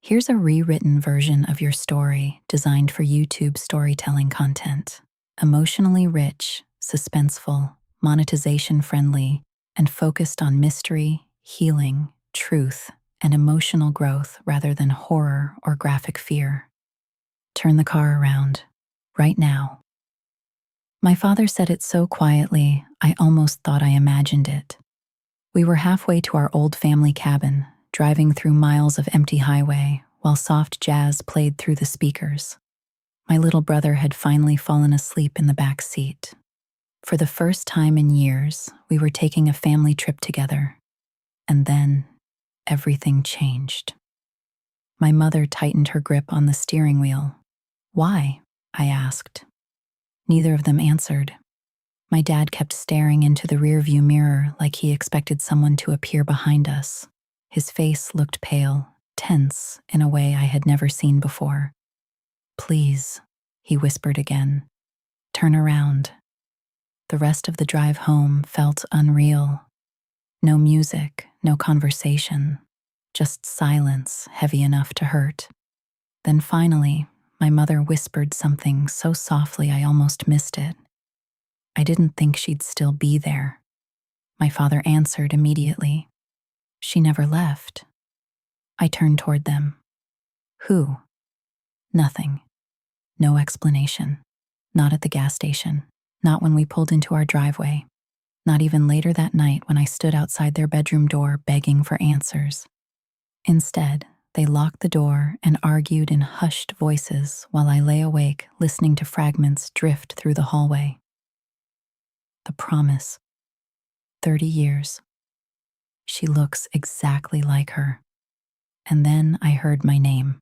Here's a rewritten version of your story designed for YouTube storytelling content. Emotionally rich, suspenseful, monetization friendly, and focused on mystery, healing, truth, and emotional growth rather than horror or graphic fear. Turn the car around, right now. My father said it so quietly, I almost thought I imagined it. We were halfway to our old family cabin, driving through miles of empty highway while soft jazz played through the speakers. My little brother had finally fallen asleep in the back seat. For the first time in years, we were taking a family trip together. And then, everything changed. My mother tightened her grip on the steering wheel. "Why?" I asked. Neither of them answered. My dad kept staring into the rearview mirror like he expected someone to appear behind us. His face looked pale, tense in a way I had never seen before. "Please," he whispered again. "Turn around." The rest of the drive home felt unreal. No music, no conversation, just silence heavy enough to hurt. Then finally, my mother whispered something so softly I almost missed it. I didn't think she'd still be there. My father answered immediately. "She never left." I turned toward them. "Who?" Nothing. No explanation. Not at the gas station. Not when we pulled into our driveway. Not even later that night when I stood outside their bedroom door begging for answers. Instead, they locked the door and argued in hushed voices while I lay awake listening to fragments drift through the hallway. The promise. 30 years. She looks exactly like her. And then I heard my name.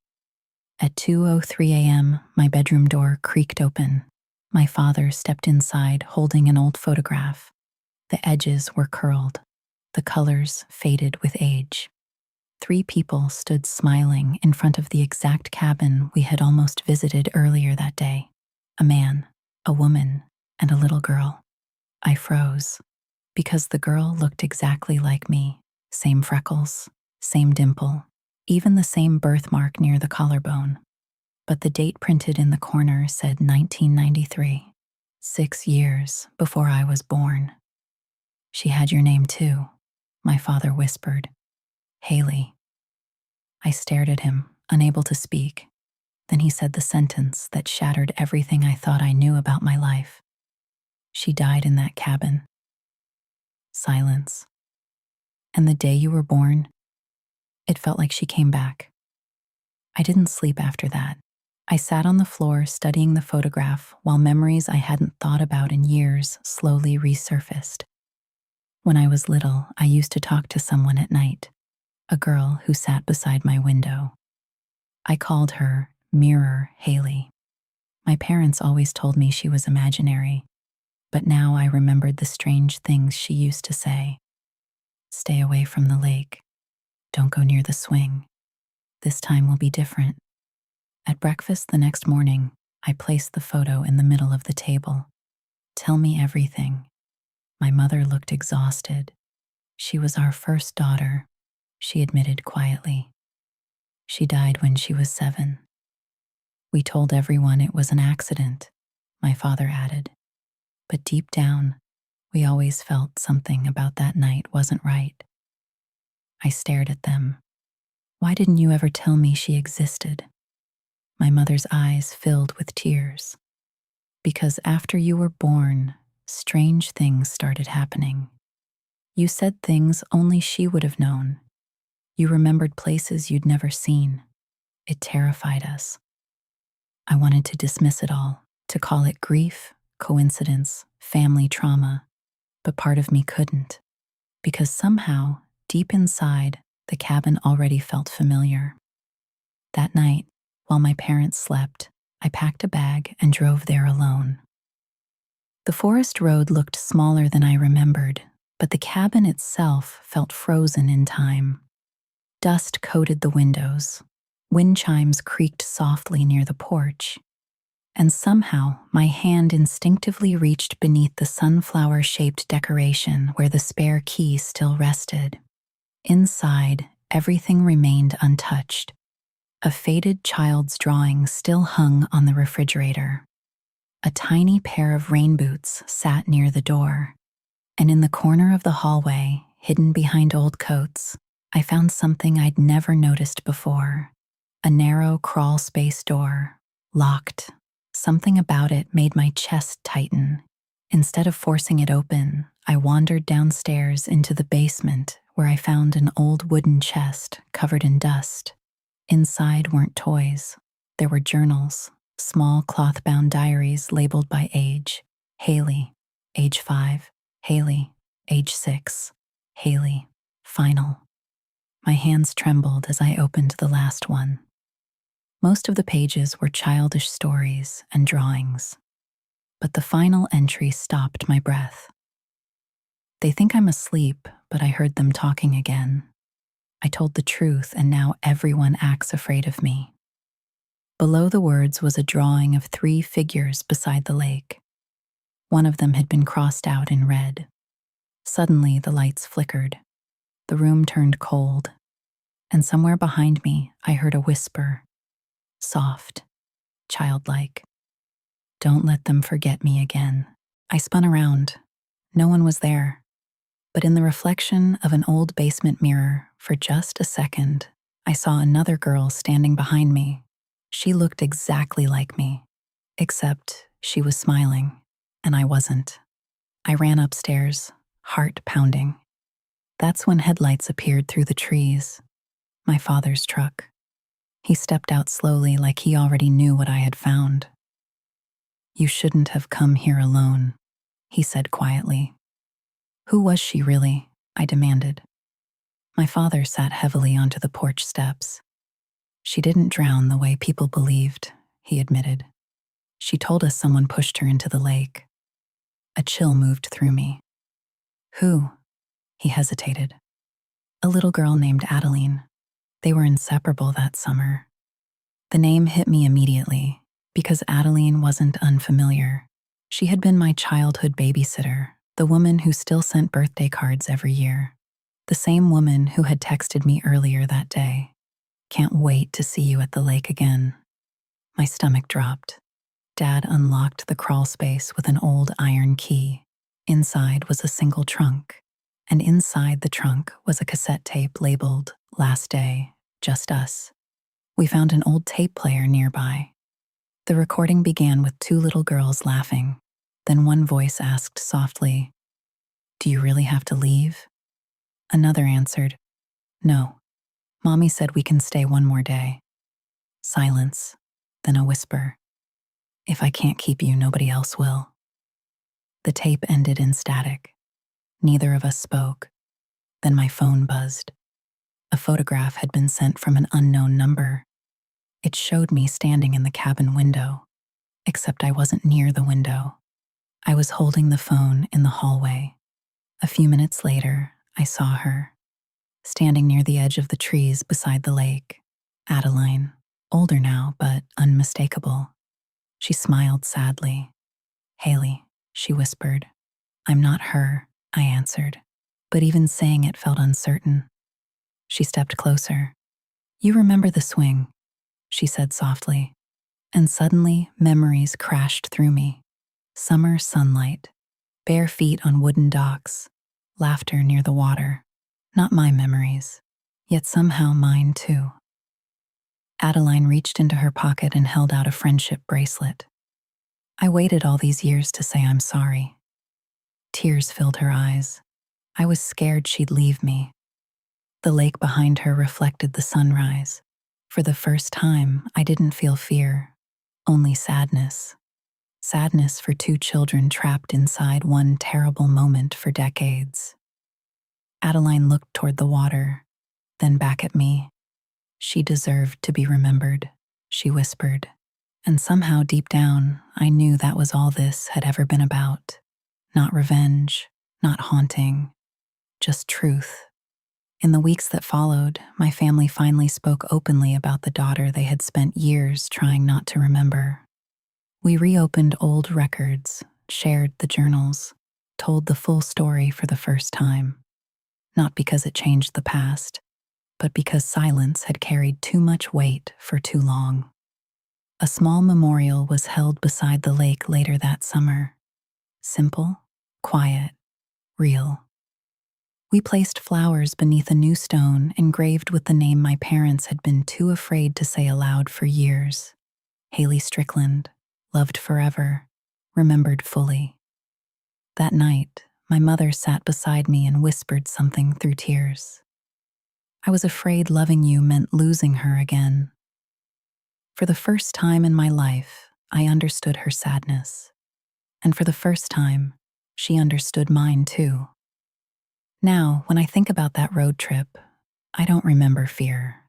At 2:03 a.m., my bedroom door creaked open. My father stepped inside holding an old photograph. The edges were curled, the colors faded with age. 3 people stood smiling in front of the exact cabin we had almost visited earlier that day. A man, a woman, and a little girl. I froze, because the girl looked exactly like me. Same freckles, same dimple, even the same birthmark near the collarbone. But the date printed in the corner said 1993, 6 years before I was born. "She had your name too," my father whispered. "Haley." I stared at him, unable to speak. Then he said the sentence that shattered everything I thought I knew about my life. "She died in that cabin." Silence. "And the day you were born?" It felt like she came back. I didn't sleep after that. I sat on the floor studying the photograph while memories I hadn't thought about in years slowly resurfaced. When I was little, I used to talk to someone at night, a girl who sat beside my window. I called her Mirror Haley. My parents always told me she was imaginary, but now I remembered the strange things she used to say. "Stay away from the lake. Don't go near the swing. This time will be different." At breakfast the next morning, I placed the photo in the middle of the table. "Tell me everything." My mother looked exhausted. "She was our first daughter," she admitted quietly. "She died when she was 7. We told everyone it was an accident," my father added. But deep down, we always felt something about that night wasn't right. I stared at them. "Why didn't you ever tell me she existed?" My mother's eyes filled with tears. "Because after you were born, strange things started happening. You said things only she would have known. You remembered places you'd never seen. It terrified us." I wanted to dismiss it all, to call it grief, coincidence, family trauma, but part of me couldn't, because somehow, deep inside, the cabin already felt familiar. That night, while my parents slept, I packed a bag and drove there alone. The forest road looked smaller than I remembered, but the cabin itself felt frozen in time. Dust coated the windows. Wind chimes creaked softly near the porch. And somehow, my hand instinctively reached beneath the sunflower-shaped decoration where the spare key still rested. Inside, everything remained untouched. A faded child's drawing still hung on the refrigerator. A tiny pair of rain boots sat near the door, and in the corner of the hallway, hidden behind old coats, I found something I'd never noticed before. A narrow crawl space door, locked. Something about it made my chest tighten. Instead of forcing it open, I wandered downstairs into the basement where I found an old wooden chest covered in dust. Inside weren't toys. There were journals, small cloth-bound diaries labeled by age. Haley, age 5. Haley, age 6. Haley, final. My hands trembled as I opened the last one. Most of the pages were childish stories and drawings, but the final entry stopped my breath. They think I'm asleep, but I heard them talking again. I told the truth, and now everyone acts afraid of me. Below the words was a drawing of 3 figures beside the lake. One of them had been crossed out in red. Suddenly, the lights flickered. The room turned cold, and somewhere behind me, I heard a whisper, soft, childlike. "Don't let them forget me again." I spun around. No one was there. But in the reflection of an old basement mirror, for just a second, I saw another girl standing behind me. She looked exactly like me, except she was smiling, and I wasn't. I ran upstairs, heart pounding. That's when headlights appeared through the trees. My father's truck. He stepped out slowly, like he already knew what I had found. "You shouldn't have come here alone," he said quietly. "Who was she really?" I demanded. My father sat heavily onto the porch steps. "She didn't drown the way people believed," he admitted. "She told us someone pushed her into the lake." A chill moved through me. "Who?" He hesitated. "A little girl named Adeline. They were inseparable that summer." The name hit me immediately, because Adeline wasn't unfamiliar. She had been my childhood babysitter, the woman who still sent birthday cards every year. The same woman who had texted me earlier that day. "Can't wait to see you at the lake again." My stomach dropped. Dad unlocked the crawl space with an old iron key. Inside was a single trunk, and inside the trunk was a cassette tape labeled "Last Day, Just Us." We found an old tape player nearby. The recording began with 2 little girls laughing. Then one voice asked softly, "Do you really have to leave?" Another answered, "No. Mommy said we can stay 1 more day." Silence, then a whisper, "If I can't keep you, nobody else will." The tape ended in static. Neither of us spoke. Then my phone buzzed. A photograph had been sent from an unknown number. It showed me standing in the cabin window, except I wasn't near the window. I was holding the phone in the hallway. A few minutes later, I saw her, standing near the edge of the trees beside the lake. Adeline, older now, but unmistakable. She smiled sadly. "Haley," she whispered. "I'm not her," I answered, but even saying it felt uncertain. She stepped closer. "You remember the swing," she said softly, and suddenly memories crashed through me. Summer sunlight, bare feet on wooden docks, laughter near the water. Not my memories, yet somehow mine too. Adeline reached into her pocket and held out a friendship bracelet. I waited all these years to say I'm sorry. Tears filled her eyes. I was scared she'd leave me. The lake behind her reflected the sunrise. For the first time, I didn't feel fear, only sadness. Sadness for 2 children trapped inside one terrible moment for decades. Adeline looked toward the water, then back at me. "She deserved to be remembered," she whispered. And somehow deep down, I knew that was all this had ever been about. Not revenge, not haunting, just truth. In the weeks that followed, my family finally spoke openly about the daughter they had spent years trying not to remember. We reopened old records, shared the journals, told the full story for the first time. Not because it changed the past, but because silence had carried too much weight for too long. A small memorial was held beside the lake later that summer. Simple, quiet, real. We placed flowers beneath a new stone engraved with the name my parents had been too afraid to say aloud for years. Haley Strickland, loved forever, remembered fully. That night, my mother sat beside me and whispered something through tears. I was afraid loving you meant losing her again. For the first time in my life, I understood her sadness. And for the first time, she understood mine too. Now, when I think about that road trip, I don't remember fear.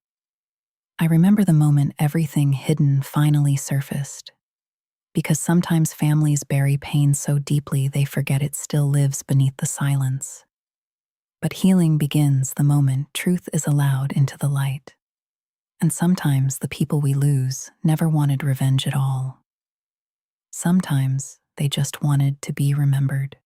I remember the moment everything hidden finally surfaced. Because sometimes families bury pain so deeply they forget it still lives beneath the silence. But healing begins the moment truth is allowed into the light. And sometimes the people we lose never wanted revenge at all. Sometimes they just wanted to be remembered.